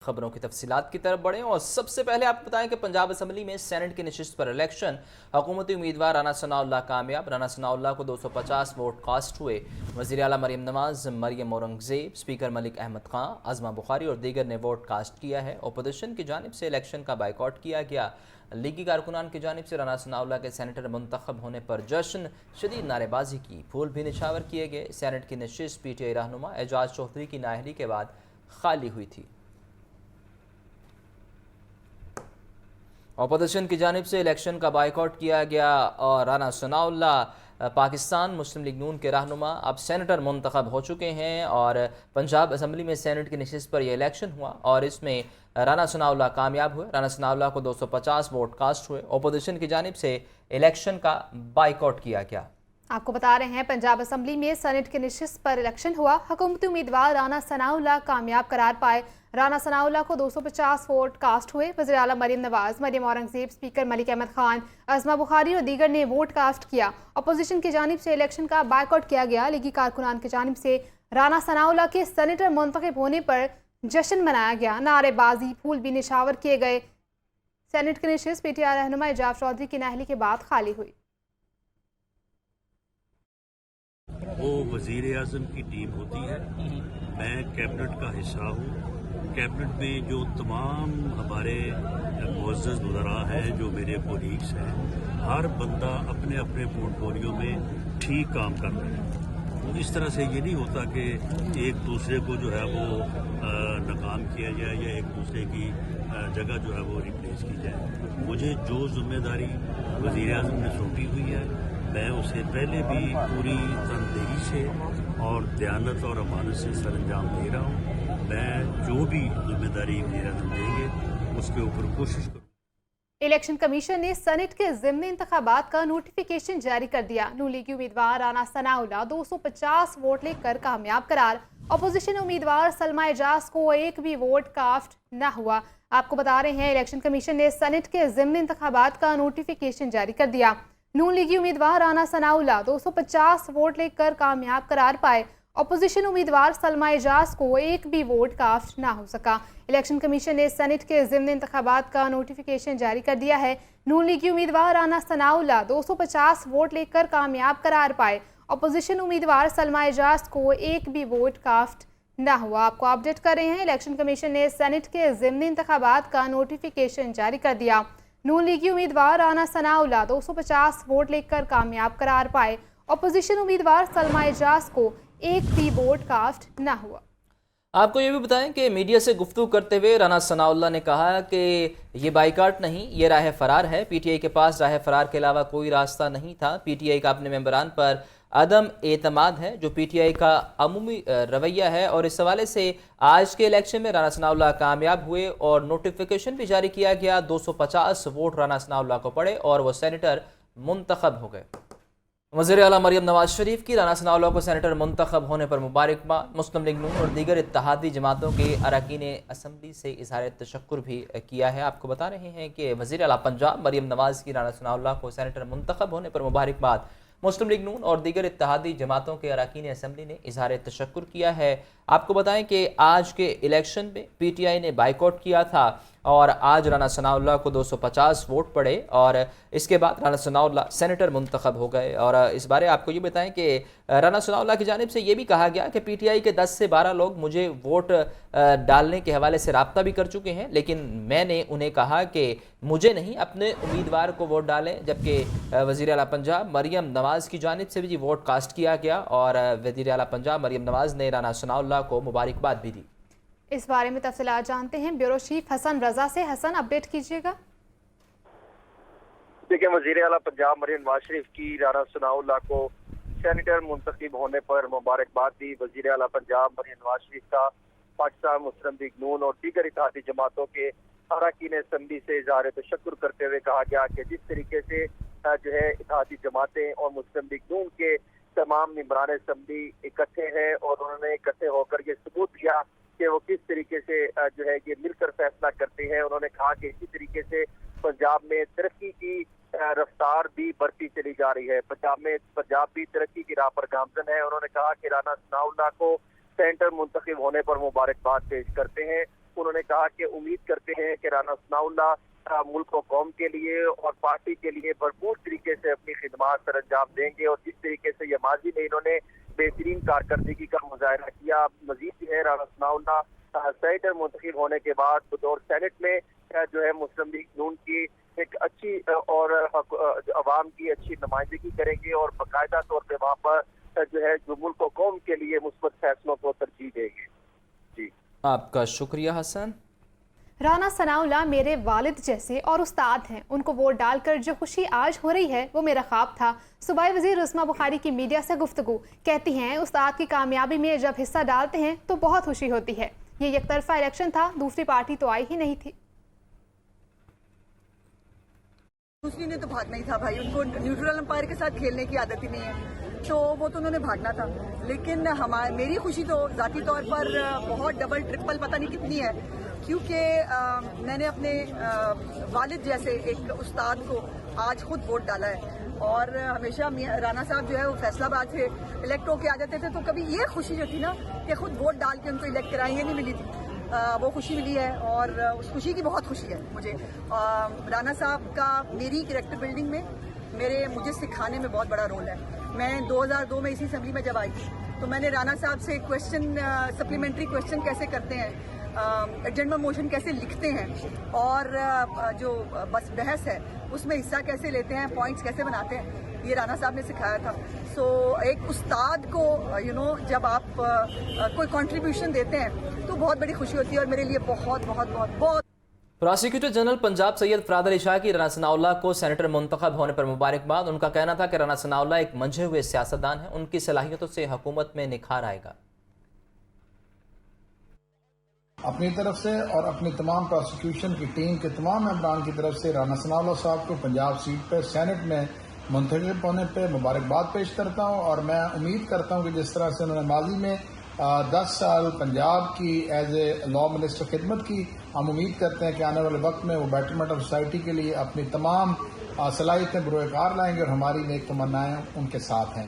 खबरों की तफसीलात की तरफ बढ़ें और सबसे पहले आपको बताएं कि पंजाब असम्बली में सेनेट की नशिस्त पर इलेक्शन हुकूमती उम्मीदवार राना सनाउल्लाह कामयाब। राना सनाउल्लाह को 250 वोट कास्ट हुए। वज़ीर आला मरीम नवाज, मरियम औरंगज़ेब, स्पीकर मलिक अहमद खां, अज़मा बुखारी और दीगर ने वोट कास्ट किया है। अपोजिशन की जानिब से इलेक्शन का बाइकआउट किया गया। लीगी कारकुनान की जानिब से राना सनाउल्लाह के सेनेटर मुंतखब होने पर जश्न, शदीद नारेबाजी की, फूल भी निछावर किए गए। सेनेट की नशिस्त PTI रहनुमा एजाज चौधरी की नाअहली के बाद खाली हुई थी। अपोजिशन की जानिब से इलेक्शन का बाइकआउट किया गया और राना सनाउल्लाह पाकिस्तान मुस्लिम लीग नून के रहनुमा अब सेनेटर मुंतखब हो चुके हैं और पंजाब असम्बली में सेनेट की नशिस्त पर यह इलेक्शन हुआ और इसमें राना सनाउल्लाह कामयाब हुए। राना सनाउल्लाह को 250 वोट कास्ट हुए। अपोजिशन की जानिब से इलेक्शन का बाइकआउट किया गया। आपको बता रहे हैं पंजाब असम्बली में सेनेट की नशिस्त पर इलेक्शन हुआ। हुकूमती उम्मीदवार राना सनाउल्लाह कामयाब करार पाए। राना सनाउल्लाह को 250 वोट कास्ट हुए। वज़ीर आला मरीम नवाज, मरियम औरंगज़ेब, स्पीकर मलिक अहमद खान, अज़मा बुखारी और दीगर ने वोट कास्ट किया। अपोजिशन की जानिब से इलेक्शन का बाइकआउट किया गया। लीगी कारकुनान की जानिब से राना सनाउल्लाह के सेनेटर मुंतखब होने पर जश्न मनाया गया। नारेबाजी, फूल भी निछावर किए गए। सेनेट की नशिस्त PTI रहनुमा एजाज चौधरी की नाअहली के बाद खाली हुई। वो वज़ीर आज़म की टीम होती है, मैं कैबिनेट का हिस्सा हूँ। कैबिनेट में जो तमाम हमारे मुअज़्ज़ज़ वज़रा हैं, जो मेरे कोलीग्स हैं, हर बंदा अपने अपने पोर्टफोलियो में ठीक काम कर रहे हैं। तो इस तरह से ये नहीं होता कि एक दूसरे को जो है वो नाकाम किया जाए या एक दूसरे की जगह जो है वो रिप्लेस की जाए। मुझे जो जिम्मेदारी वज़ीर आज़म ने सौंपी हुई है, मैं उसे पहले भी पूरी तनदेही से और दयानत और अमानत से सरअंजाम दे रहा हूँ। मैं जो भी जिम्मेदारी मेरा देंगे उसके ऊपर कोशिश करूँ। इलेक्शन कमीशन ने सेनेट के ज़िमनी इंतखाबात का नोटिफिकेशन जारी कर दिया। नून लीगी उम्मीदवार राना सनाउल्लाह 250 वोट लेकर कामयाब करार। अपोजिशन उम्मीदवार सलमा एजाज को एक भी वोट कास्ट न हुआ। आपको बता रहे हैं इलेक्शन कमीशन ने सेनेट के ज़िमनी इंतखाबात का नोटिफिकेशन जारी कर दिया। नून लीगी उम्मीदवार राना सनाउल्लाह 250 वोट लेकर कामयाब करार पाए। अपोजिशन उम्मीदवार सलमा एजाज को एक भी वोट कास्ट ना हो सका। इलेक्शन कमीशन ने सेनेट के ज़िमनी इंतखाबात का नोटिफिकेशन जारी कर दिया है। नून लीगी उम्मीदवार राना सनाउल्लाह 250 वोट लेकर कामयाब करार पाए। अपोजिशन उम्मीदवार सलमा एजाज को एक भी वोट कास्ट ना हुआ। आपको अपडेट कर रहे हैं, इलेक्शन कमीशन ने सेनेट के ज़िमनी इंतखाबात का नोटिफिकेशन जारी कर दिया। नून लीगी उम्मीदवार राना सनाउल्लाह 250 वोट लेकर कामयाब करार पाए। अपोजिशन उम्मीदवार सलमा एजाज को एक भी वोट कास्ट न हुआ। आपको ये भी बताएं कि मीडिया से गुफ्तगू करते हुए राना सनाउल्लाह ने कहा कि ये बाइकाट नहीं, ये राह फरार है। PTI के पास राह फरार के अलावा कोई रास्ता नहीं था। PTI का अपने मेंबरान पर अदम एतमाद है, जो PTI का अमूमी रवैया है। और इस हवाले से आज के इलेक्शन में राना सनाउल्लाह कामयाब हुए और नोटिफिकेशन भी जारी किया गया। 250 वोट राना सनाउल्लाह को पड़े और वो सेनेटर मुंतखब हो गए। वज़ीर आला मरियम नवाज शरीफ की राना सनाउल्लाह को सेनेटर मुंतखब होने पर मुबारकबाद। मुस्लिम लीग नून और दीगर इत्तेहादी जमातों के अरकान असम्बली से इज़हार तशक्कुर भी किया है। आपको बता रहे हैं कि वज़ीर आला पंजाब मरियम नवाज की राना सनाउल्लाह को सेनेटर मुंतखब होने पर मुबारकबाद। मुस्लिम लीग नून और दीगर इत्तेहादी जमातों के अरकान असम्बली ने इज़हार तशक्कुर किया है। आपको बताएं कि आज के इलेक्शन में PTI ने बाइकआउट किया था और आज राना सनाउल्लाह को 250 वोट पड़े और इसके बाद राना सनाउल्लाह सेनेटर मुंतखब हो गए। और इस बारे आपको ये बताएं कि राना सनाउल्लाह की जानिब से ये भी कहा गया कि PTI के 10 से 12 लोग मुझे वोट डालने के हवाले से रब्ता भी कर चुके हैं, लेकिन मैंने उन्हें कहा कि मुझे नहीं, अपने उम्मीदवार को वोट डालें। जबकि वज़ीर आला पंजाब मरियम नवाज की जानिब से भी वोट कास्ट किया गया और वज़ीर आला पंजाब मरियम नवाज ने राना सनाउल्लाह को मुबारकबाद भी दी। इस बारे में तफसीलात जानते हैं ब्यूरो चीफ हसन रजा से। हसन, अपडेट कीजिएगा। देखिए, वज़ीर आला पंजाब मरियम नवाज शरीफ की राना सनाउल्लाह को सेनेटर मुंतखब होने पर मुबारकबाद दी। वज़ीर आला पंजाब मरियम नवाज शरीफ का पाकिस्तान मुस्लिम लीग नून और दीगर इत्तेहादी जमातों के अरकान असम्बली से इज़हार तशक्कुर करते हुए कहा गया कि जिस तरीके से जो है इत्तेहादी जमातें और मुस्लिम लीग नून के तमाम मेंबरान असम्बली इकट्ठे हैं और उन्होंने इकट्ठे होकर ये सबूत दिया कि वो किस तरीके से जो है ये मिलकर फैसला करते हैं। उन्होंने कहा कि इसी तरीके से पंजाब में तरक्की की रफ्तार भी बढ़ती चली जा रही है। पंजाब भी तरक्की की राह पर गामजन है। उन्होंने कहा कि राना सनाउल्लाह को सेंटर मुंतखब होने पर मुबारकबाद पेश करते हैं। उन्होंने कहा कि उम्मीद करते हैं कि राना सनाउल्लाह मुल्क और कौम के लिए और पार्टी के लिए भरपूर तरीके से अपनी खिदमात सर अंजाम देंगे, और जिस तरीके से ये माजी में इन्होंने बेहतरीन कारकर्दगी का मुजाहरा किया। मजीद जो है राना सनाउल्लाह सेनेटर मुंतखब होने के बाद बतौर सेनेट में जो है मुस्लिम लीग नून की एक अच्छी और अवाम की अच्छी नुमाइंदगी करेंगे, और बाकायदा तौर पर वहाँ पर जो है जो मुल्क और कौम के लिए मुस्बत फैसलों को तरजीह देंगे। जी, आपका शुक्रिया हसन। राना सनाउल्लाह मेरे वालिद जैसे और उस्ताद हैं, उनको वोट डालकर जो खुशी आज हो रही है वो मेरा ख्वाब था। सूबाई वजीर उस्मा बुखारी की मीडिया से गुफ्तगू, कहती हैं उस्ताद की कामयाबी में जब हिस्सा डालते हैं तो बहुत खुशी होती है। ये एक तरफा इलेक्शन था, दूसरी पार्टी तो आई ही नहीं थी। दूसरी ने तो भागना ही था भाई, उनको न्यूट्रल अंपायर के साथ खेलने की आदत ही नहीं है, तो वो तो उन्होंने भागना था। लेकिन मेरी खुशी तो ज़ाती तौर पर बहुत डबल ट्रिपल पता नहीं कितनी है, क्योंकि मैंने अपने वालिद जैसे एक उस्ताद को आज खुद वोट डाला है। और हमेशा राना साहब जो है वो फैसलाबाद से इलेक्ट होके आ जाते थे, तो कभी ये खुशी जो थी ना कि खुद वोट डाल के उनको इलेक्ट कराएं, ये नहीं मिली थी। वो खुशी मिली है, और उस खुशी की बहुत खुशी है मुझे। राना साहब का मेरी कैरेक्टर बिल्डिंग में मुझे सिखाने में बहुत बड़ा रोल है। मैं 2002 में इसी असेंबली में जब आई थी तो मैंने राना साहब से सप्लीमेंट्री क्वेश्चन कैसे करते हैं, एजेंडा मोशन कैसे लिखते हैं, और जो बस बहस है उसमें हिस्सा कैसे लेते हैं, पॉइंट्स कैसे बनाते हैं, ये राना साहब ने सिखाया था। सो एक उस्ताद को जब आप कोई कंट्रीब्यूशन देते हैं तो बहुत बड़ी खुशी होती है, और मेरे लिए बहुत बहुत बहुत बहुत। प्रोसिक्यूटर जनरल पंजाब सैयद फराद अली शाह की राना सनाउल्लाह को सेनेटर मुंतखब होने पर मुबारकबाद। उनका कहना था कि राना सनाउल्लाह एक मंझे हुए सियासतदान हैं, उनकी सलाहियतों से हुकूमत में निखार आएगा। अपनी तरफ से और अपनी तमाम प्रोसिक्यूशन की टीम के तमाम मेंबरान की तरफ से राना सनाउल्लाह साहब को पंजाब सीट पर सेनेट में मुंतखब होने पर मुबारकबाद पेश करता हूँ। और मैं उम्मीद करता हूँ कि जिस तरह से उन्होंने माजी में 10 साल पंजाब की एज ए लॉ मिनिस्टर खिदमत की, हम उम्मीद करते हैं कि आने वाले वक्त में वो बेटरमेंट ऑफ सोसाइटी के लिए अपनी तमाम सलाहियतें बरोकार लाएंगे, और हमारी नेक तमन्नाएं उनके साथ हैं।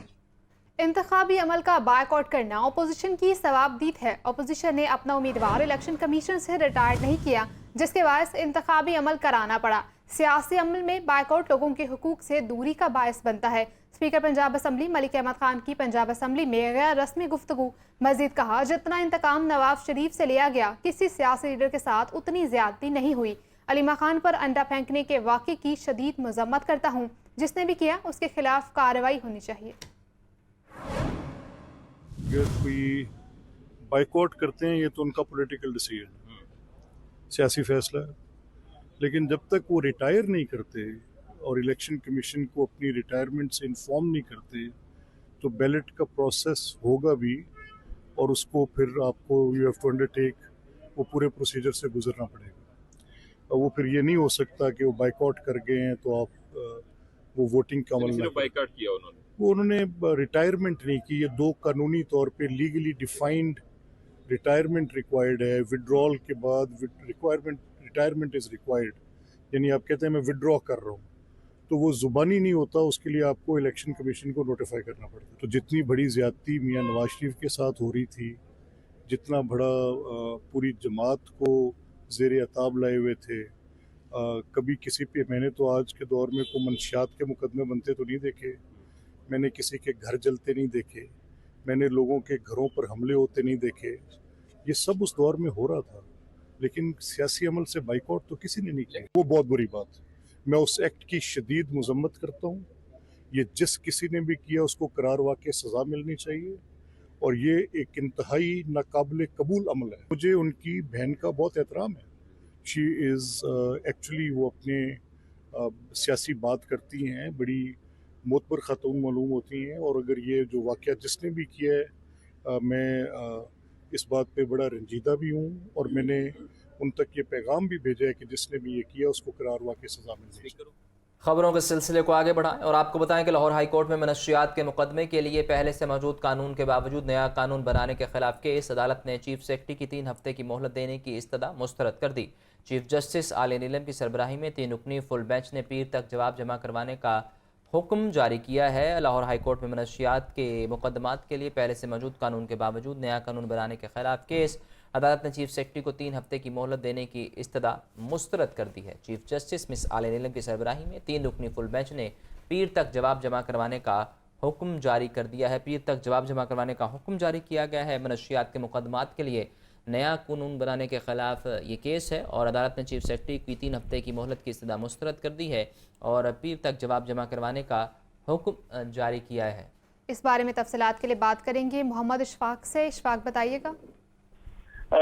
इंतखाबी अमल का बायकॉट करना अपोजिशन की सवाबदीद है। अपोजिशन ने अपना उम्मीदवार इलेक्शन कमीशन से रिटायर्ड नहीं किया, जिसके बायस इंतखाबी अमल कराना पड़ा। सियासी अमल में बायकॉट लोगों के हुकूक से दूरी का बायस बनता है। स्पीकर पंजाब असम्बली मलिक अहमद खान की पंजाब असम्बली में गैर रस्मी गुफ्तगू। मजीद कहा, जितना इंतकाम नवाज शरीफ से लिया गया किसी सियासी लीडर के साथ उतनी ज्यादती नहीं हुई। अलीमा खान पर अंडा फेंकने के वाक़े की शदीद मजम्मत करता हूँ, जिसने भी किया उसके खिलाफ कार्रवाई होनी चाहिए। अगर कोई बाइकआउट करते हैं ये तो उनका पॉलिटिकल डिसीजन, सियासी फैसला है, लेकिन जब तक वो रिटायर नहीं करते और इलेक्शन कमीशन को अपनी रिटायरमेंट से इन्फॉर्म नहीं करते तो बैलेट का प्रोसेस होगा भी, और उसको फिर आपको यू हैव टू अंडरटेक वो पूरे प्रोसीजर से गुजरना पड़ेगा। और वो फिर ये नहीं हो सकता कि वो बाइकआउट कर गए हैं तो आप वो वोटिंग का अमल बाइकआउट किया उन्होंने रिटायरमेंट नहीं की। ये 2 कानूनी तौर पे लीगली डिफाइंड रिटायरमेंट रिक्वायर्ड है। विड्रॉल के बाद रिटायरमेंट इज़ रिक्वायर्ड, यानी आप कहते हैं मैं विड्रॉ कर रहा हूँ, तो वो ज़ुबानी नहीं होता, उसके लिए आपको इलेक्शन कमीशन को नोटिफाई करना पड़ता है। तो जितनी बड़ी ज़्यादती मियां नवाज शरीफ के साथ हो रही थी, जितना बड़ा पूरी जमात को ज़ेर अताब लाए हुए थे, कभी किसी पे मैंने तो आज के दौर में कोई मंशियात के मुकदमे बनते तो नहीं देखे, मैंने किसी के घर जलते नहीं देखे, मैंने लोगों के घरों पर हमले होते नहीं देखे। ये सब उस दौर में हो रहा था, लेकिन सियासी अमल से बाइकआउट तो किसी ने नहीं किया। वो बहुत बुरी बात है, मैं उस एक्ट की शदीद मजम्मत करता हूँ। ये जिस किसी ने भी किया उसको करार वाक़ई सज़ा मिलनी चाहिए, और ये एक इंतहाई नाकाबिल कबूल अमल है। मुझे उनकी बहन का बहुत एहतराम है। शी इज़ एक्चुअली वो अपने सियासी बात करती हैं, बड़ी मोतबर ख़ातून मालूम होती हैं, और अगर ये जो वाक़या जिसने भी किया है मैं इस बात पे बड़ा रंजीदा भी हूँ, और मैंने उन तक ये पैगाम भी भेजा है कि जिसने भी ये किया उसको करार वाक़ई सज़ा मिलनी चाहिए। खबरों के सिलसिले को आगे बढ़ाएं और आपको बताएं कि लाहौर हाई कोर्ट में मनशियात के मुकदमे के लिए पहले से मौजूद कानून के बावजूद नया कानून बनाने के खिलाफ केस। अदालत ने चीफ सेक्रेटरी की 3 हफ्ते की मोहलत देने की इस्तदा मुस्तरद कर दी। चीफ जस्टिस आले नीलम की सरबराही में 3 रुकनी फुल बेंच ने पीर तक जवाब जमा करवाने का हुक्म जारी किया है। लाहौर हाई कोर्ट में मनशियात के मुकदमात के लिए पहले से मौजूद कानून के बावजूद नया कानून बनाने के खिलाफ केस। عدالت نے چیف سیکرٹری کو 3 ہفتے کی مہلت دینے کی استدعا مسترد کر دی ہے۔ چیف جسٹس مس عالیہ نیلم کی سربراہی میں 3 رکنی فل بینچ نے پیر تک جواب جمع کروانے کا حکم جاری کر دیا ہے۔ پیر تک جواب جمع کروانے کا حکم جاری کیا گیا ہے۔ منشیات کے مقدمات کے لیے نیا قانون بنانے کے خلاف یہ کیس ہے اور عدالت نے چیف سیکرٹری کی 3 ہفتے کی مہلت کی استدعا مسترد کر دی ہے اور پیر تک جواب جمع کروانے کا حکم جاری کیا ہے۔ اس بارے میں تفصیلات کے لیے بات کریں گے محمد اشفاق سے۔ اشفاق بتائیے گا۔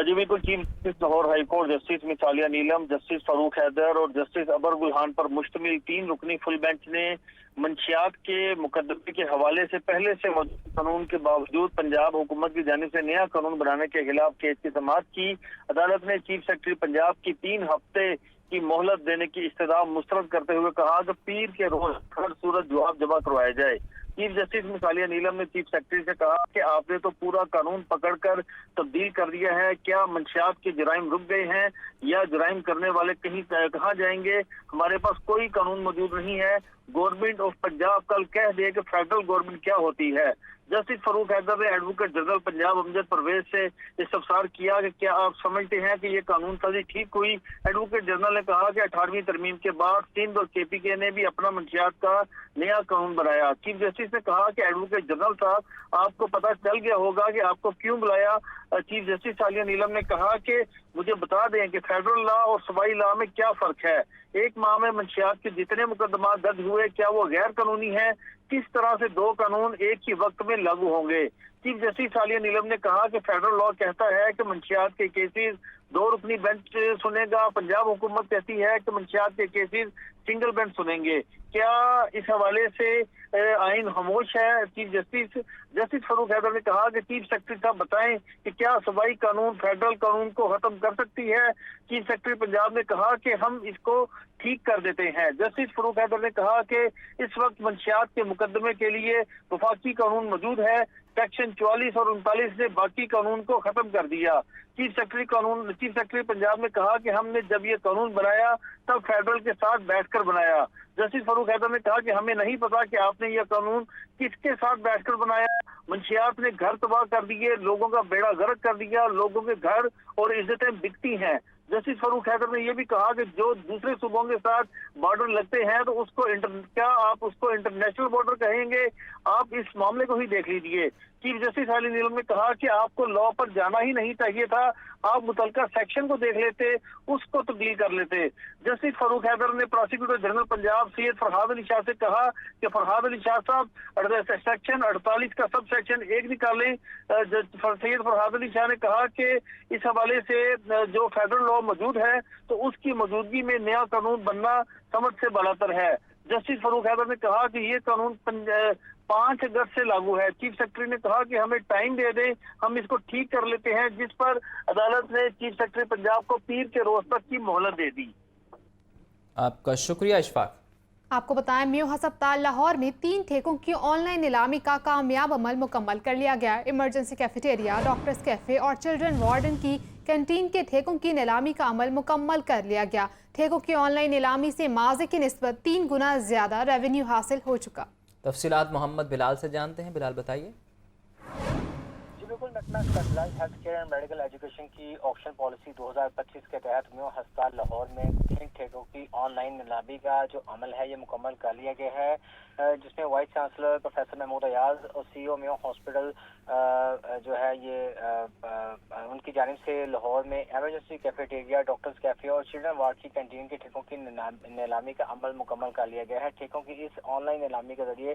جی بالکل، chief justice Lahore high court justice Miss Aliya Neelam, justice Farooq Haider اور جسٹس ابر گلہان پر مشتمل 3 رکنی فل بینچ نے منشیات کے مقدمے کے حوالے سے پہلے سے موجود قانون کے باوجود پنجاب حکومت کی جانب سے نیا قانون بنانے کے خلاف کیس کی سماعت کی۔ عدالت نے چیف سیکرٹری پنجاب کی 3 ہفتے کی مہلت دینے کی استدعا مسترد کرتے ہوئے کہا کہ پیر کے روز ہر صورت جواب جمع کروایا جائے۔ چیف جسٹس مس عالیہ نیلم نے چیف سیکرٹری سے کہا کہ آپ نے تو پورا قانون پکڑ کر تبدیل کر دیا ہے، کیا منشیات کے جرائم رک گئے ہیں یا جرائم کرنے والے کہاں جائیں گے؟ ہمارے پاس کوئی قانون موجود نہیں ہے۔ گورنمنٹ آف پنجاب کل کہہ دے کہ فیڈرل گورنمنٹ کیا ہوتی ہے۔ جسٹس فاروق حیدر نے ایڈوکیٹ جنرل پنجاب امجد پرویز سے استفسار کیا کہ کیا آپ سمجھتے ہیں کہ یہ قانون سازی ٹھیک ہوئی؟ ایڈوکیٹ جنرل نے کہا کہ 18ویں ترمیم کے بعد سندھ اور کے پی کے نے بھی اپنا منشیات کا نیا قانون بنایا۔ چیف جسٹس نے کہا کہ ایڈوکیٹ جنرل صاحب آپ کو پتہ چل گیا ہوگا کہ آپ کو کیوں بلایا۔ چیف جسٹس عالیہ نیلم نے کہا کہ مجھے بتا دیں کہ فیڈرل لا اور صوبائی لا میں کیا فرق ہے؟ ایک ماہ میں منشیات کے جتنے مقدمات درج ہوئے کیا وہ غیر قانونی ہیں؟ کس طرح سے 2 قانون ایک ہی وقت میں لاگو ہوں گے؟ چیف جسٹس عالیہ نیلم نے کہا کہ فیڈرل لا کہتا ہے کہ منشیات کے کیسز 2 رکنی بینچ سنے گا، پنجاب حکومت کہتی ہے کہ منشیات کے کیسز سنگل بینچ سنیں گے۔ کیا اس حوالے سے آئین خاموش ہے؟ چیف جسٹس فاروق حیدر نے کہا کہ چیف سیکرٹری صاحب بتائیں کہ کیا صوبائی قانون فیڈرل قانون کو ختم کر سکتی ہے؟ چیف سیکرٹری پنجاب نے کہا کہ ہم اس کو ٹھیک کر دیتے ہیں۔ جسٹس فاروق حیدر نے کہا کہ اس وقت منشیات کے مقدمے کے لیے وفاقی قانون موجود ہے، سیکشن 44 اور 39 نے باقی قانون کو ختم کر دیا۔ چیف سیکرٹری پنجاب نے کہا کہ ہم نے جب یہ قانون بنایا تب فیڈرل کے ساتھ بیٹھ کر بنایا۔ جسٹس فاروق حیدر نے کہا کہ ہمیں نہیں پتا کہ آپ نے یہ قانون کس کے ساتھ بیٹھ کر بنایا۔ منشیات نے گھر تباہ کر دیے، لوگوں کا بیڑا غرق کر دیا، لوگوں کے گھر اور عزتیں بکتی ہیں۔ جسٹس فاروق حیدر نے یہ بھی کہا کہ جو دوسرے صوبوں کے ساتھ بارڈر لگتے ہیں تو کیا آپ اس کو انٹرنیشنل بارڈر کہیں گے؟ آپ اس معاملے کو ہی دیکھ لیجئے۔ چیف جسٹس عالیہ نیلم نے کہا کہ آپ کو لا پر جانا ہی نہیں چاہیے تھا، آپ متعلقہ سیکشن کو دیکھ لیتے، اس کو تبدیل کر لیتے۔ جسٹس فاروق حیدر نے پراسیکیوٹر جنرل پنجاب سید فرحاد علی شاہ سے کہا کہ فرحاد علی شاہ صاحب سیکشن 48 کا سب سیکشن 1 نکالیں۔ سید فرحاد علی شاہ نے کہا کہ اس حوالے سے جو فیڈرل لا موجود ہے تو اس کی موجودگی میں نیا قانون بننا سمجھ سے بالاتر ہے۔ جسٹس فاروق حیدر نے کہا کہ یہ قانون 5 اگست سے لاگو ہے۔ چیف سیکرٹری نے کہا کہ ہمیں ٹائم دے دیں، ہم اس کو ٹھیک کر لیتے ہیں، جس پر عدالت نے چیف سیکرٹری پنجاب کو پیر کے روز تک کی مہلت دے دی۔ آپ کا شکریہ اشفاق۔ آپ کو بتائیں میو ہسپتال لاہور میں 3 ٹھیکوں کی آن لائن نیلامی کا کامیاب عمل مکمل کر لیا گیا۔ ایمرجنسی کیفیٹیریا، ڈاکٹرز کیفے اور چلڈرن وارڈن کی کینٹین کے ٹھیکوں کی نیلامی کا عمل مکمل کر لیا گیا۔ ٹھیکوں کی آن لائن نیلامی سے ماضی کی نسبت 3 گنا زیادہ ریونیو حاصل ہو چکا۔ تفصیلات محمد بلال سے جانتے ہیں۔ بلال بتائیے۔ بالکل، نٹنا specialized health care and medical education کی آکشن پالیسی 2025 کے تحت میو ہسپتال لاہور میں 3 ٹھیکوں کی آن لائن نیلامی کا جو عمل ہے یہ مکمل کر لیا گیا ہے، جس میں vice chancellor professor Mahmood Ayaz اور سی او میو ہاسپٹل جو ہے یہ ان کی جانب سے لاہور میں ایمرجنسی کیفیٹیریا، ڈاکٹرز کیفے اور چلڈرن وارڈ کی کینٹین کے ٹھیکوں کی نیلامی کا عمل مکمل کر لیا گیا ہے۔ ٹھیکوں کی اس آن لائن نیلامی کے ذریعے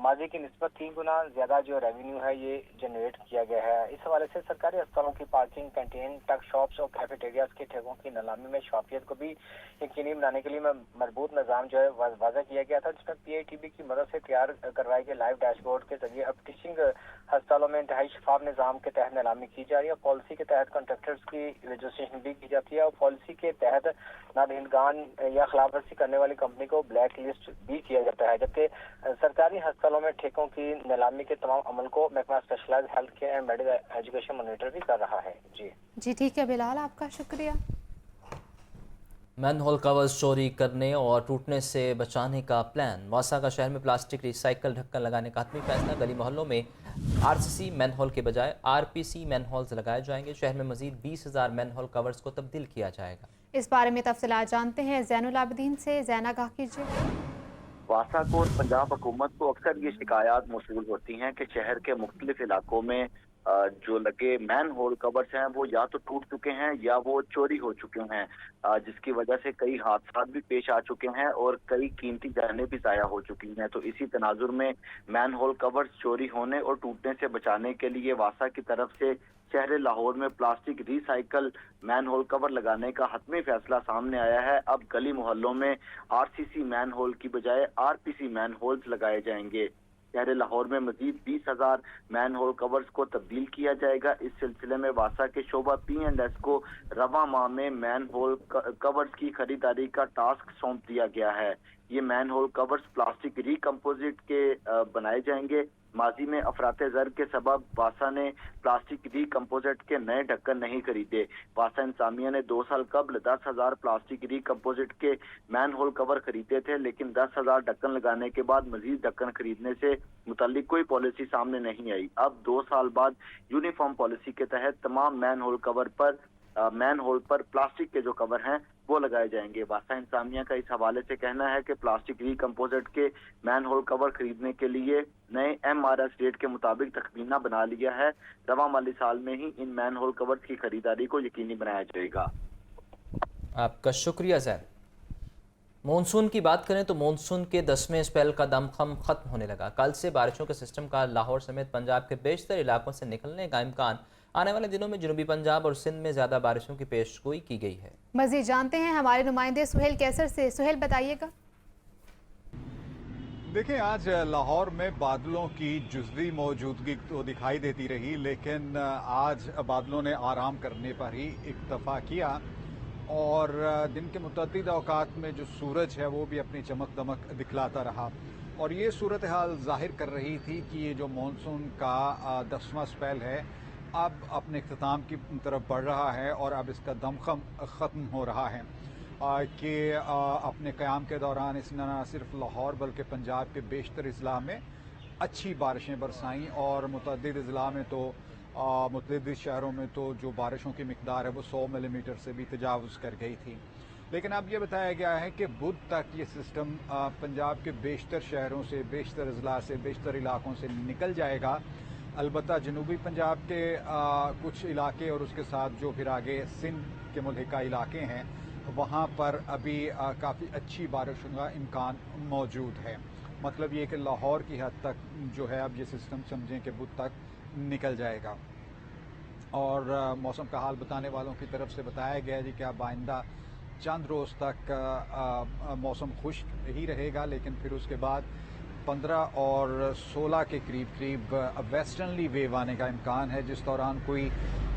ماضی کی نسبت 3 گنا زیادہ جو ریونیو ہے یہ جنریٹ کیا گیا ہے۔ اس حوالے سے سرکاری اسپتالوں کی پارکنگ، کینٹین، ٹک شاپس اور کیفیٹیریاز کے ٹھیکوں کی نیلامی میں شفافیت کو بھی یقینی بنانے کے لیے مربوط نظام جو ہے واضح کیا گیا تھا، جس میں پی آئی ٹی بی کی مدد سے تیار کروائے گئے لائیو ڈیش بورڈ کے ذریعے اب ٹیچنگ ہسپتالوں میں انتہائی شفاف نظام کے تحت نیلامی کی جا رہی ہے۔ پالیسی کے تحت کنٹریکٹرز کی رجسٹریشن بھی کی جاتی ہے اور پالیسی کے تحت نادہندگان یا خلاف ورزی کرنے والی کمپنی کو بلیک لسٹ بھی کیا جاتا ہے، جبکہ سرکاری ہسپتالوں میں ٹھیکوں کی نیلامی کے تمام عمل کو محکمہ specialized health care and medical education monitor بھی کر رہا ہے۔ جی ٹھیک ہے بلال، آپ کا شکریہ۔ مین ہول کورز چوری کرنے اور ٹوٹنے سے بچانے کا پلان۔ مواسا کا شہر میں پلاسٹک ری سائیکل ڈھکن لگانے کا حتمی فیصلہ۔ گلی محلوں میں RCC مین ہول کے بجائے RPC مین ہولز لگائے جائیں گے. شہر میں مزید 20,000 مین ہول کورز کو تبدیل کیا جائے گا. اس بارے میں تفصیلات جانتے ہیں زین العابدین سے. زین آگاہ کیجیے. واسا کو اور پنجاب حکومت کو اکثر یہ شکایات موصول ہوتی ہیں کہ شہر کے مختلف علاقوں میں جو لگے مین ہول کورز ہیں وہ یا تو ٹوٹ چکے ہیں یا وہ چوری ہو چکے ہیں، جس کی وجہ سے کئی حادثات بھی پیش آ چکے ہیں اور کئی قیمتی جانیں بھی ضائع ہو چکی ہیں. تو اسی تناظر میں مین ہول کورز چوری ہونے اور ٹوٹنے سے بچانے کے لیے واسا کی طرف سے شہر لاہور میں پلاسٹک ری سائیکل مین ہول کور لگانے کا حتمی فیصلہ سامنے آیا ہے. اب گلی محلوں میں RCC مین ہول کی بجائے RPC مین ہولز لگائے جائیں گے. شہر لاہور میں مزید 20,000 مین ہول کورز کو تبدیل کیا جائے گا. اس سلسلے میں واسا کے شعبہ P&S کو رواں ماہ میں مین ہول کورز کی خریداری کا ٹاسک سونپ دیا گیا ہے. یہ مین ہول کورز پلاسٹک ری کمپوزٹ کے بنائے جائیں گے. ماضی میں افراط زر کے سبب واسا نے پلاسٹک ری کمپوزٹ کے نئے ڈھکن نہیں خریدے. واسا انتظامیہ نے 2 سال قبل 10,000 پلاسٹک ری کمپوزٹ کے مین ہول کور خریدے تھے، لیکن 10,000 ڈھکن لگانے کے بعد مزید ڈھکن خریدنے سے متعلق کوئی پالیسی سامنے نہیں آئی. اب 2 سال بعد یونیفارم پالیسی کے تحت تمام مین ہول پر پلاسٹک کے جو کور ہیں وہ لگائے جائیں گے. واسا انتظامیہ کا اس حوالے سے کہنا ہے کہ پلاسٹک ری کمپوزٹ کے مین ہول کور خریدنے کے لیے نئے MRS ریٹ کے مطابق تخمینہ بنا لیا ہے. رواں مالی سال میں ہی ان مین ہول کور کی خریداری کو یقینی بنایا جائے گا. آپ کا شکریہ زین. مونسون کی بات کریں تو مونسون کے 10ویں اسپیل کا دمخم ختم ہونے لگا. کل سے بارشوں کے سسٹم کا لاہور سمیت پنجاب کے بیشتر علاقوں سے نکلنے کا امکان. آنے والے دنوں میں جنوبی پنجاب اور سندھ میں زیادہ بارشوں کی پیش گوئی کی گئی ہے. مزید جانتے ہیں ہمارے نمائندے سہیل کیسر سے. سہیل بتائیے گا. دیکھیں آج لاہور میں بادلوں کی جزوی موجودگی تو دکھائی دیتی رہی، لیکن آج بادلوں نے آرام کرنے پر ہی اکتفا کیا اور دن کے متعدد اوقات میں جو سورج ہے وہ بھی اپنی چمک دمک دکھلاتا رہا. اور یہ صورتحال ظاہر کر رہی تھی کہ یہ جو مانسون کا 10واں اسپیل ہے اب اپنے اختتام کی طرف بڑھ رہا ہے اور اب اس کا دمخم ختم ہو رہا ہے. کہ اپنے قیام کے دوران اس نے نہ صرف لاہور بلکہ پنجاب کے بیشتر اضلاع میں اچھی بارشیں برسائیں اور متعدد اضلاع میں تو متعدد شہروں میں تو جو بارشوں کی مقدار ہے وہ 100 ملی میٹر سے بھی تجاوز کر گئی تھی. لیکن اب یہ بتایا گیا ہے کہ بدھ تک یہ سسٹم پنجاب کے بیشتر شہروں سے، بیشتر اضلاع سے، بیشتر علاقوں سے نکل جائے گا. البتہ جنوبی پنجاب کے کچھ علاقے اور اس کے ساتھ جو پھر آگے سندھ کے ملحقہ علاقے ہیں وہاں پر ابھی کافی اچھی بارشوں کا امکان موجود ہے. مطلب یہ کہ لاہور کی حد تک جو ہے اب یہ سسٹم سمجھیں کہ بدھ تک نکل جائے گا. اور موسم کا حال بتانے والوں کی طرف سے بتایا گیا جی کہ اب آئندہ چند روز تک موسم خشک ہی رہے گا، لیکن پھر اس کے بعد 15 اور 16 کے قریب ویسٹرنلی ویو آنے کا امکان ہے، جس دوران کوئی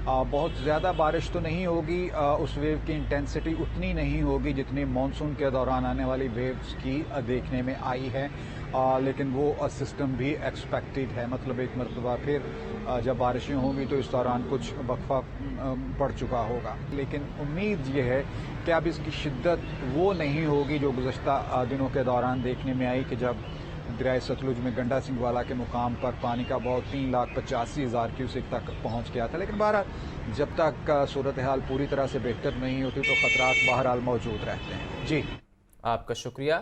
بہت زیادہ بارش تو نہیں ہوگی. اس ویو کی انٹینسٹی اتنی نہیں ہوگی جتنی مانسون کے دوران آنے والی ویوز کی دیکھنے میں آئی ہے، لیکن وہ سسٹم بھی ایکسپیکٹڈ ہے. مطلب ایک مرتبہ پھر جب بارشیں ہوں گی تو اس دوران کچھ وقفہ پڑ چکا ہوگا. لیکن امید یہ ہے کہ اب اس کی شدت وہ نہیں ہوگی جو گزشتہ دنوں کے دوران دیکھنے میں آئی کہ جب دریائے ستلج میں گنڈا سنگھ والا کے مقام پر پانی کا بہاؤ 3,85,000 کیوسک تک پہنچ گیا تھا. لیکن بہرحال جب تک صورتحال پوری طرح سے بہتر نہیں ہوتی تو خطرات بہرحال موجود رہتے ہیں. جی آپ کا شکریہ.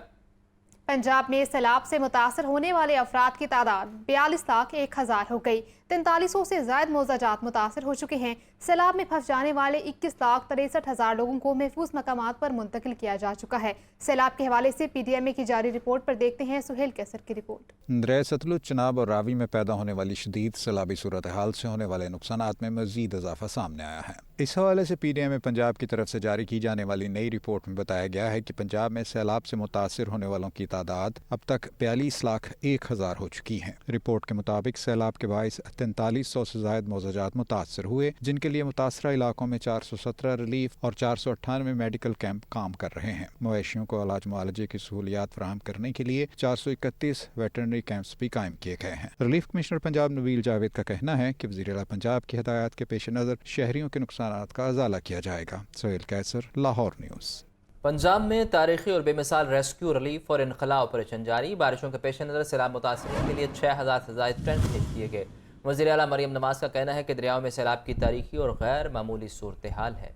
پنجاب میں سیلاب سے متاثر ہونے والے افراد کی تعداد 42,01,000 ہو گئی. 4300 سے زائد موضوعات متاثر ہو چکے ہیں. سیلاب میں پھنس جانے والے 21,63,000 لوگوں کو محفوظ مقامات پر منتقل کیا جا چکا ہے. سیلاب کے حوالے سے PDMA کی جاری رپورٹ پر دیکھتے ہیں سہیل کیسر کی رپورٹ. دریائے ستلج، چناب اور راوی میں پیدا ہونے والی شدید سیلابی صورتحال سے ہونے والے نقصانات میں مزید اضافہ سامنے آیا ہے. اس حوالے سے PDMA پنجاب کی طرف سے جاری کی جانے والی نئی رپورٹ میں بتایا گیا ہے کہ پنجاب میں سیلاب سے متاثر ہونے والوں کی تعداد اب تک 42,01,000 ہو چکی ہے. رپورٹ کے مطابق سیلاب کے باعث 4300 سے زائد موضوعات متاثر ہوئے، جن کے لیے متاثرہ علاقوں میں 417 ریلیف اور 498 میڈیکل کیمپ کام کر رہے ہیں. مویشیوں کو علاج معالجے کی سہولیات فراہم کرنے کے لیے 431 ویٹرنری کیمپس بھی قائم کیے گئے ہیں. ریلیف کمشنر پنجاب نویل جاوید کا کہنا ہے کہ وزیر اعلیٰ پنجاب کی ہدایات کے پیش نظر شہریوں کے نقصانات کا ازالہ کیا جائے گا. سہیل کیسر، لاہور نیوز. پنجاب میں تاریخی اور بے مثال ریسکیو، ریلیف اور انخلاء آپریشن جاری. بارشوں کے پیش نظر سیلاب متاثرین کے لیے 6,000 سے زائد ٹینٹ بھیج دیے گئے. वज़ीर आला मरियम नवाज का कहना है कि दरियाओं में सैलाब की तारीखी और गैर मामूली सूरत हाल है।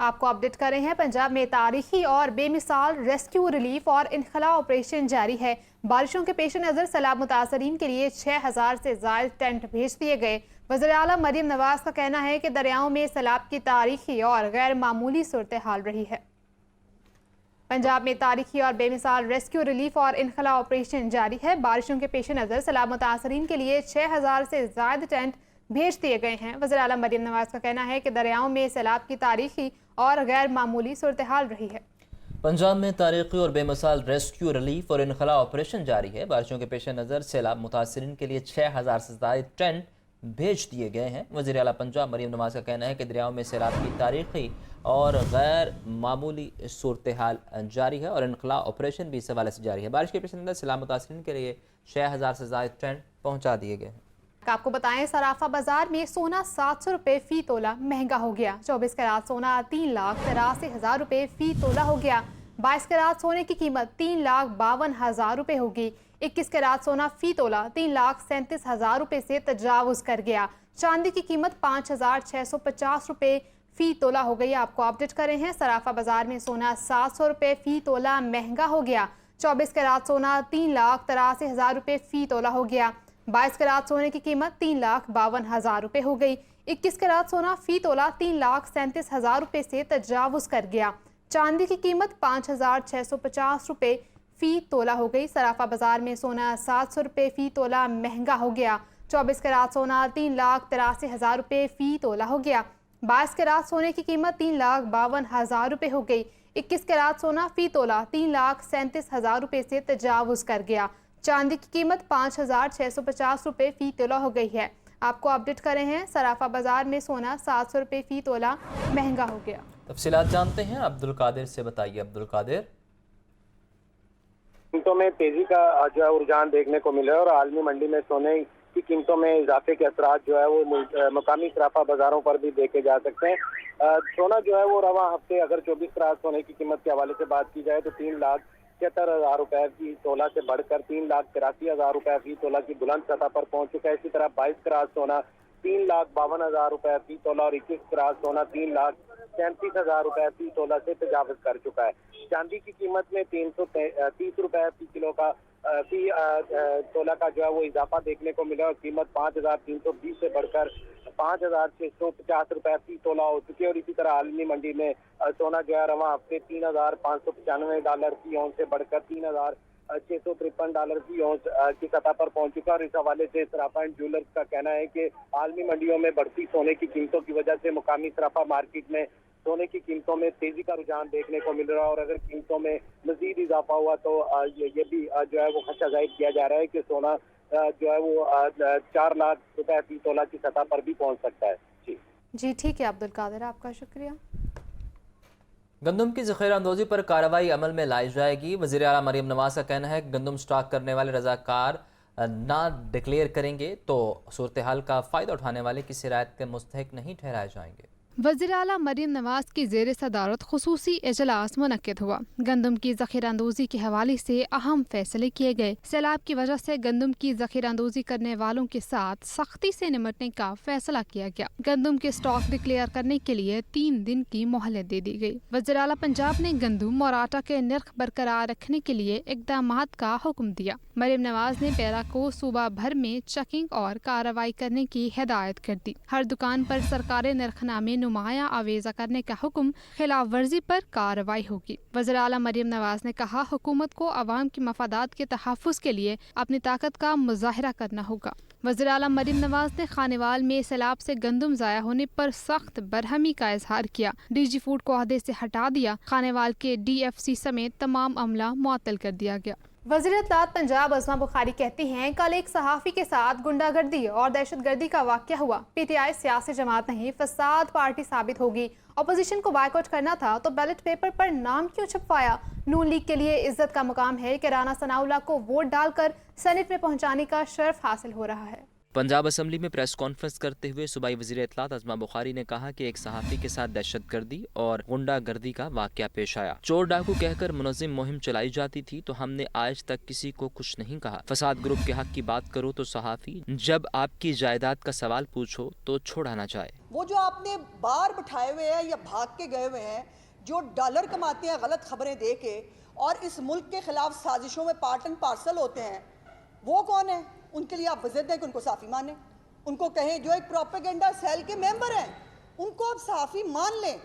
आपको अपडेट कर रहे हैं, पंजाब में तारीखी और बेमिसाल रेस्क्यू रिलीफ और इनखला ऑपरेशन जारी है। बारिशों के पेश नज़र सैलाब मुतासरीन के लिए 6000 से ज़ायद टेंट भेज दिए गए। वज़ीर आला मरियम नवाज का कहना है कि दरियाओं में सैलाब की तारीखी और गैर मामूली सूरत हाल रही है। पंजाब में तारीखी और बेमिसाल रेस्क्यू रिलीफ और इनखला ऑपरेशन जारी है। बारिशों के पेश नज़र सैलाब मुतासरीन के लिए 6000 से ज़ायद टेंट भेज दिए गए हैं। वज़ीर आला मरियम नवाज का कहना है कि दरियाओं में सैलाब की तारीखी और गैर मामूली सूरत हाल रही है। पंजाब में तारीखी और बेमिसाल रेस्क्यू रिलीफ और इनखला ऑपरेशन जारी है। बारिशों के पेश नज़र सैलाब मुतासरीन के लिए 6000 से ज़ायद टेंट भेज दिए गए हैं। वज़ीर आला पंजाब मरियम नवाज का कहना है कि दरियाओं में सैलाब की तारीखी और गैर मामूली सूरत हाल जारी है और इनखला ऑपरेशन भी इस हवाले से जारी है। बारिश के पेश नज़र सैलाब मुतासरीन के लिए 6000 से ज़ायद टेंट पहुँचा दिए गए हैं। आपको बताएं, सराफा बाजार में सोना 700 रुपये फ़ी तोला महंगा हो गया। 24 कैरात सोना 3,83,000 रुपये फ़ी तोला हो गया। 22 कैरात सोने की कीमत 3,52,000 रुपये होगी। 21 कैरात सोना फ़ी तोला 3,37,000 रुपये से तजावुज़ कर गया। चांदी की कीमत 5,650 रुपये फ़ी तोला हो गई। आपको अपडेट कर रहे हैं, सराफा बाजार में सोना 700 रुपये फ़ी तोला महंगा हो गया। 24 कैरात सोना 3,83,000 रुपये फ़ी तोला हो गया। 22 कैरात सोने की कीमत 3,52,000 रुपये हो गई। 21 कैरात सोना फ़ी तोला 3,37,000 रुपये से तजावुज़ कर गया। चांदी की कीमत 5,650 रुपये फ़ी तोला हो गई। सराफा बाजार में सोना 700 रुपये फ़ी तोला महंगा हो गया। 24 कैरात सोना 3,83,000 रुपये फ़ी तोला हो गया। 22 कैरात सोने की कीमत 3,52,000 रुपये हो गई। 21 कैरात सोना फ़ी तोला 3,37,000 रुपये से तजावुज़ कर गया। चांदी की कीमत 5,650 रुपये फ़ी तोला हो गई है। आपको अपडेट कर रहे हैं, सराफा बाजार में सोना 700 रुपये फ़ी तोला महंगा हो गया। तफसीलात जानते हैं अब्दुल कादिर से। बताइए अब्दुल कादिर। कीमतों में तेजी का जो है रुझान देखने को मिला है और आलमी मंडी में सोने की कीमतों में इजाफे के असरात जो है वो मकामी सराफा बाजारों पर भी देखे जा सकते हैं। सोना जो है वो रवा हफ्ते अगर 24 कैरात सोने की कीमत के हवाले से बात की जाए तो 3,76,000 रुपए की तोला से बढ़कर 3,83,000 रुपए फी तोला की बुलंद सतह पर पहुंच चुका है। इसी तरह 22 कैरात सोना 3,52,000 रुपए फी तोला और 21 कैरात सोना 3,37,000 रुपए फी तोला से तजावुज़ कर चुका है। चांदी की कीमत में 330 रुपए फी किलो का फी तोला का जो है वो इजाफा देखने को मिला और कीमत 5,320 से बढ़कर 5,650 रुपए फी तोला हो चुकी है। और इसी तरह आलमी मंडी में सोना जो है रवा हफ्ते $3,595 की औंस से बढ़कर $3,653 की औंस की सतह पर पहुंच चुका है। और इस हवाले से सराफा एंड ज्वेलर्स का कहना है कि आलमी मंडियों में बढ़ती सोने की कीमतों की वजह से मुकामी सराफा मार्केट में सोने की कीमतों में तेजी का रुझान देखने को मिल रहा है और अगर कीमतों में मजीद इजाफा हुआ तो ये भी जो है वो खदशा जाहिर किया जा रहा है कि सोना जो है वो 4 लाख रुपए फी तोला की सतह पर भी पहुंच सकता है। जी ठीक है अब्दुल कादिर, आपका शुक्रिया। गंदम की ज़ख़ीरा अंदोज़ी पर कार्रवाई अमल में लाई जाएगी। वज़ीर आला मरियम नवाज का कहना है कि गंदम स्टॉक करने वाले रज़ाकार ना डिक्लेयर करेंगे तो सूरत हाल का फ़ायदा उठाने वाले किसी रायत के मुस्तहिक नहीं ठहराए जाएंगे। वज़ीर आला मरियम नवाज की ज़ेर सदारत खुसूसी इजलास मुनक्किद हुआ। गंदम की ज़ख़ीरा अंदोज़ी के हवाले से अहम फैसले किए गए। सैलाब की वजह से गंदम की ज़ख़ीरा अंदोज़ी करने वालों के साथ सख्ती से निपटने का फैसला किया गया। गंदम के स्टॉक डिक्लेयर करने के लिए 3 दिन की मोहलत दे दी गई। वज़ीर आला पंजाब ने गंदम और आटा के नर्ख बरकरार रखने के लिए इक़दामात का हुक्म दिया। मरियम नवाज ने पैरा को सूबा भर में चेकिंग और कार्रवाई करने की हिदायत कर दी। हर दुकान पर सरकारी नरखनामे नुमाया आवेजा करने का हुक्म, खिलाफ वर्जी पर कार्रवाई होगी। वज़ीर आला मरियम नवाज ने कहा, हुकूमत को अवाम की मफादात के तहफ़्फ़ुज़ के लिए अपनी ताकत का मुज़ाहिरा करना होगा। वज़ीर आला मरियम नवाज ने खानेवाल में सैलाब से गंदम ज़ाया होने पर सख्त बरहमी का इजहार किया। DG फूड को अहदे से हटा दिया। खानेवाल के DFC समेत तमाम अमला मुअत्तल कर दिया गया। वज़ीर इत्तलात पंजाब अज़मा बुखारी कहती हैं, कल एक सहाफ़ी के साथ गुंडागर्दी और दहशतगर्दी का वाक़या हुआ। PTI सियासी जमात नहीं, फसाद पार्टी साबित होगी। अपोजिशन को बायकॉट करना था तो बैलेट पेपर पर नाम क्यों छपवाया? नून लीग के लिए इज्जत का मुकाम है कि राना सनाउल्लाह को वोट डालकर सेनेट में पहुंचाने का शर्फ हासिल हो रहा है। पंजाब असम्बली में प्रेस कॉन्फ्रेंस करते हुए सूबाई वज़ीर इत्तलात अज़मा बुखारी ने कहा कि एक सहाफ़ी के साथ दहशतगर्दी और गुंडागर्दी का वाक़या पेश आया। चोर डाकू कहकर मुनज़्ज़म मुहिम चलाई जाती थी तो हमने आज तक किसी को कुछ नहीं कहा। फसाद ग्रुप के हक की बात करो तो सहाफ़ी जब आपकी जायदाद का सवाल पूछो तो छोड़ा ना जाए। वो जो आपने बार बिठाए हुए हैं या भाग के गए हुए हैं, जो डॉलर कमाते हैं गलत खबरें दे के और इस मुल्क के खिलाफ साजिशों में पार्ट एंड पार्सल होते हैं, वो कौन है? उनके लिए आप वज़ीर दें कि उनको सहाफ़ी माने, उनको कहें जो एक प्रोपेगेंडा सेल के मेंबर हैं उनको आप सहाफ़ी मान लें।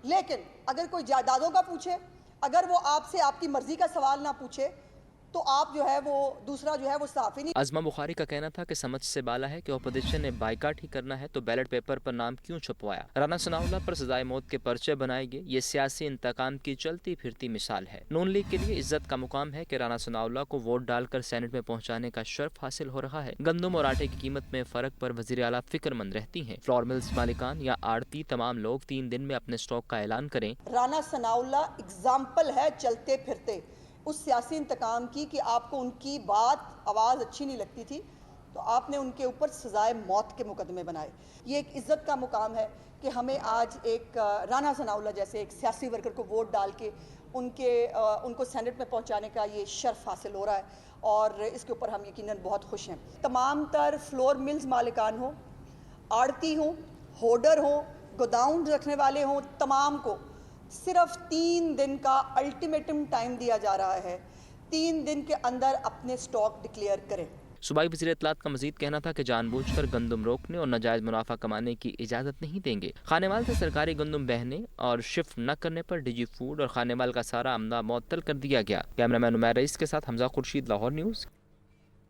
लेकिन अगर कोई जायदादों का पूछे, अगर वो आपसे आपकी मर्ज़ी का सवाल ना पूछे तो आप जो है वो दूसरा जो है वो सहाफ़ी नहीं। अज़मा बुखारी का कहना था कि समझ से बाला है कि अपोजिशन ने बाइकाट ही करना है तो बैलेट पेपर पर नाम क्यों छपवाया। राना सनाउल्लाह पर सजाए मौत के पर्चे बनाए गए, ये सियासी इंतकाम की चलती फिरती मिसाल है। नून लीग के लिए इज्जत का मुकाम है कि राना सनाउल्लाह को वोट डालकर सेनेट में पहुंचाने का शर्फ हासिल हो रहा है। गंदम और आटे की कीमत में फर्क पर वज़ीर आला फिक्रमंद रहती हैं। फ्लोर मिल्स मालिकान या आड़ती तमाम लोग 3 दिन में अपने स्टॉक का ऐलान करें। राना सनाउल्लाह एग्जाम्पल है चलते फिरते उस सियासी इंतकाम की कि आपको उनकी बात आवाज़ अच्छी नहीं लगती थी तो आपने उनके ऊपर सजाए मौत के मुकदमे बनाए। ये एक इज़्ज़त का मुकाम है कि हमें आज एक राना सनाउल्लाह जैसे एक सियासी वर्कर को वोट डाल के उनको सेनेट में पहुंचाने का ये शर्फ हासिल हो रहा है और इसके ऊपर हम यकीनन बहुत खुश हैं। तमाम तर फ्लोर मिल्स मालिकान हों, आड़ती हों, होर्डर हों, गोदाउन रखने वाले हों, तमाम को सिर्फ 3 दिन का अल्टीमेटम टाइम दिया जा रहा है। 3 दिन के अंदर अपने स्टॉक डिक्लेयर करें। सूबाई वज़ीर इत्तलात का मजीद कहना था कि जानबूझकर गंदम रोकने और नाजायज़ मुनाफा कमाने की इजाज़त नहीं देंगे। खानेवाल से सरकारी गंदम बहने और शिफ्ट न करने पर डीजी फूड और खानेवाल का सारा अमला मुअत्तल कर दिया गया। कैमरामैन उमैर रईस के साथ हमजा खुर्शीद, लाहौर न्यूज़।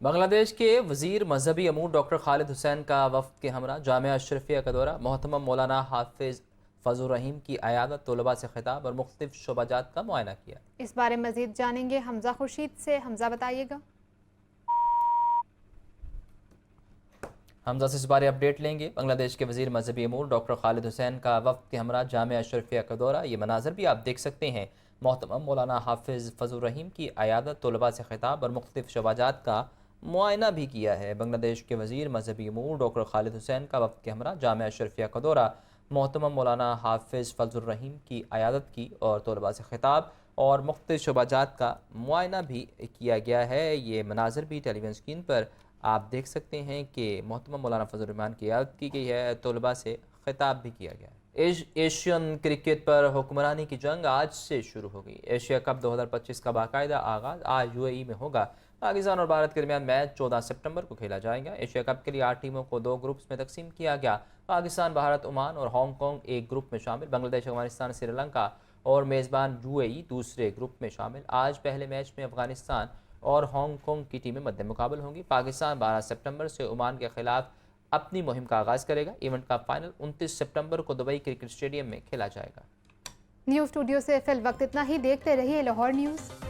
बांग्लादेश के वज़ीर मजहबी अमूर डॉक्टर खालिद हुसैन का वफ़द के हमरा जामिया अशरफिया का दौरा। मोहतरम मौलाना हाफिज़ फजल रहीम की अयादत, तलबा से खिताब और मुख्तलिफ शोबाजात का मुआयना किया। इस बारे में मज़ीद जानेंगे हमजा खुर्शीद से। हमजा बताइएगा। हमजा से इस बारे अपडेट लेंगे। बांग्लादेश के वज़ीर मजहबी अमूर डॉक्टर खालिद हुसैन का वफ़द के हमरा जामिया अशरफिया का दौरा। ये मनाजर भी आप देख सकते हैं। मोहतरम मौलाना हाफिज़ फजल रहीम की अयादत, तलबा से खिताब और मुख्तलिफ शोबाजात का मुआयना भी किया है। बांग्लादेश के वज़ीर मजहबी अमूर डॉक्टर खालिद हुसैन का वफ़द के हमरा जामिया अशरफिया का दौरा। मोहतरम मौलाना हाफिज़ फजल रहीम की अयादत की और तलबा से खिताब और मुख्तलिफ शोबाजात का मुआयना भी किया गया है। ये मनाजर भी टेलीविज़न स्क्रीन पर आप देख सकते हैं कि मोहतरम मौलाना फजल रहमान की अयादत की गई है, तलबा से खिताब भी किया गया है। एशियन क्रिकेट पर हुक्मरानी की जंग आज से शुरू हो गई। एशिया कप 2025 का बाकायदा आगाज़ आज यूएई में होगा। पाकिस्तान और भारत के दरमियान मैच 14 सितंबर को खेला जाएगा। एशिया कप के लिए 8 टीमों को 2 ग्रुप्स में तकसीम किया गया। पाकिस्तान, भारत, ओमान और हांगकांग एक ग्रुप में शामिल। बांग्लादेश, अफगानिस्तान, श्रीलंका और मेज़बान यूएई दूसरे ग्रुप में शामिल। आज पहले मैच में अफगानिस्तान और हांगकांग की टीमें मद्दे मुकाबल होंगी। पाकिस्तान 12 सितंबर से ओमान के खिलाफ अपनी मुहिम का आगाज़ करेगा। इवेंट का फाइनल 29 सितंबर को दुबई क्रिकेट स्टेडियम में खेला जाएगा। न्यूज़ स्टूडियो से फिल वक्त इतना ही। देखते रहिए लाहौर न्यूज़।